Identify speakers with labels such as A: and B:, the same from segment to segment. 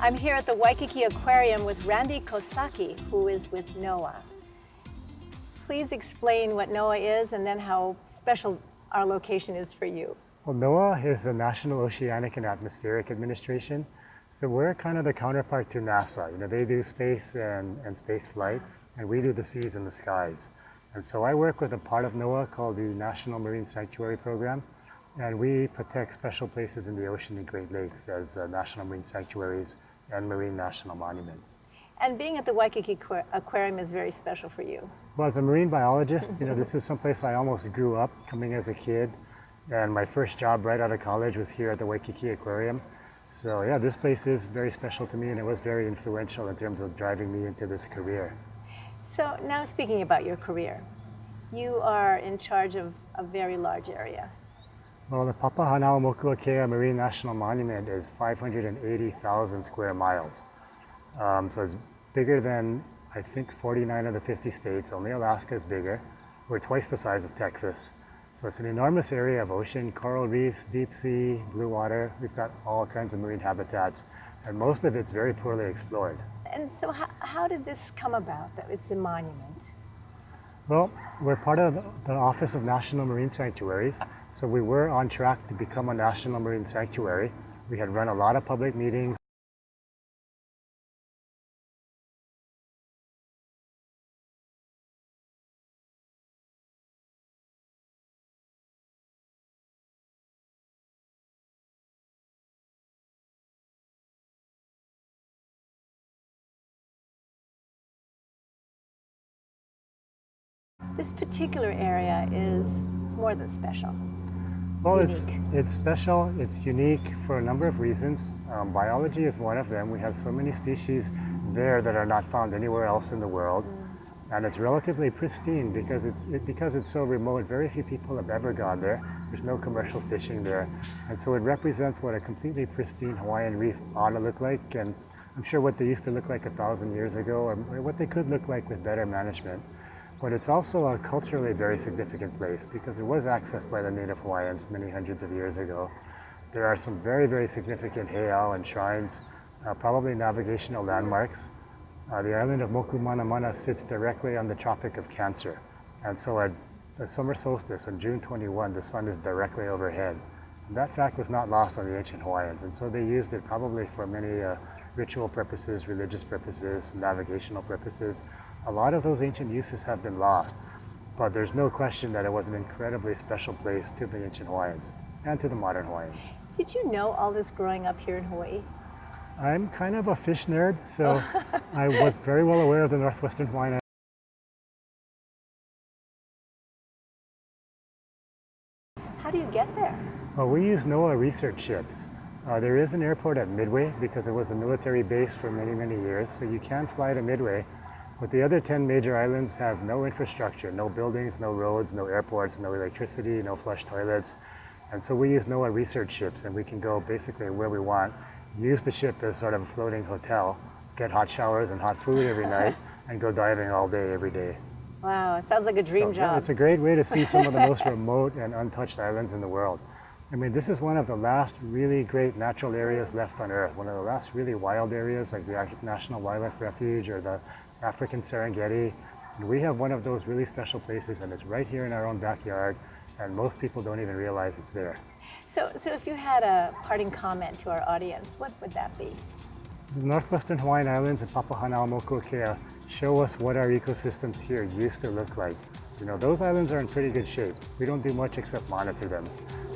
A: I'm here at the Waikiki Aquarium with Randall Kosaki, who is with NOAA. Please explain what NOAA is and then how special our location is for you.
B: Well, NOAA is the National Oceanic and Atmospheric Administration. So we're kind of the counterpart to NASA. You know, they do space and space flight, and we do the seas and the skies. And so I work with a part of NOAA called the National Marine Sanctuary Program, and we protect special places in the ocean and Great Lakes as national marine sanctuaries and marine national monuments.
A: And being at the Waikiki Aquarium is very special for you.
B: Well, as a marine biologist, you know, this is someplace I almost grew up coming as a kid. And my first job right out of college was here at the Waikiki Aquarium. So yeah, this place is very special to me, and it was very influential in terms of driving me into this career.
A: So now speaking about your career, you are in charge of a very large area.
B: Well, the Papahanaumokuākea Marine National Monument is 580,000 square miles. So it's bigger than, I think, 49 of the 50 states. Only Alaska is bigger. We're twice the size of Texas. So it's an enormous area of ocean, coral reefs, deep sea, blue water. We've got all kinds of marine habitats, and most of it's very poorly explored.
A: And so how did this come about, that it's a monument?
B: Well, we're part of the Office of National Marine Sanctuaries, so we were on track to become a national marine sanctuary. We had run a lot of public meetings.
A: This particular area it's more than special.
B: Well, it's special, it's unique for a number of reasons. Biology is one of them. We have so many species there that are not found anywhere else in the world. And it's relatively pristine because it's so remote. Very few people have ever gone there. There's no commercial fishing there. And so it represents what a completely pristine Hawaiian reef ought to look like. And I'm sure what they used to look like 1,000 years ago, or what they could look like with better management. But it's also a culturally very significant place because it was accessed by the native Hawaiians many hundreds of years ago. There are some very, very significant heiau and shrines, probably navigational landmarks. The island of Moku Mana sits directly on the Tropic of Cancer. And so at the summer solstice on June 21, the sun is directly overhead. And that fact was not lost on the ancient Hawaiians. And so they used it probably for many ritual purposes, religious purposes, navigational purposes. A lot of those ancient uses have been lost, but there's no question that it was an incredibly special place to the ancient Hawaiians and to the modern Hawaiians.
A: Did you know all this growing up here in Hawaii?
B: I'm kind of a fish nerd, so I was very well aware of the northwestern Hawaiian Islands.
A: How do you get there?
B: Well, we use NOAA research ships. There is an airport at Midway because it was a military base for many, many years, so you can fly to Midway. But the other 10 major islands have no infrastructure, no buildings, no roads, no airports, no electricity, no flush toilets. And so we use NOAA research ships, and we can go basically where we want, use the ship as sort of a floating hotel, get hot showers and hot food every night, and go diving all day, every day.
A: Wow, it sounds like a dream job.
B: Yeah, it's a great way to see some of the most remote and untouched islands in the world. I mean, this is one of the last really great natural areas left on Earth, one of the last really wild areas like the National Wildlife Refuge or the African Serengeti. And we have one of those really special places, and it's right here in our own backyard, and most people don't even realize it's there.
A: So if you had a parting comment to our audience, what would that be?
B: The northwestern Hawaiian Islands and Papahānaumokuākea show us what our ecosystems here used to look like. You know, those islands are in pretty good shape. We don't do much except monitor them.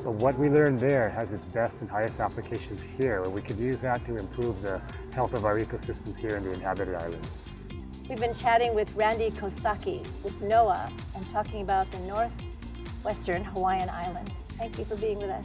B: But what we learned there has its best and highest applications here, where we could use that to improve the health of our ecosystems here in the inhabited islands.
A: We've been chatting with Randall Kosaki with NOAA and talking about the northwestern Hawaiian Islands. Thank you for being with us.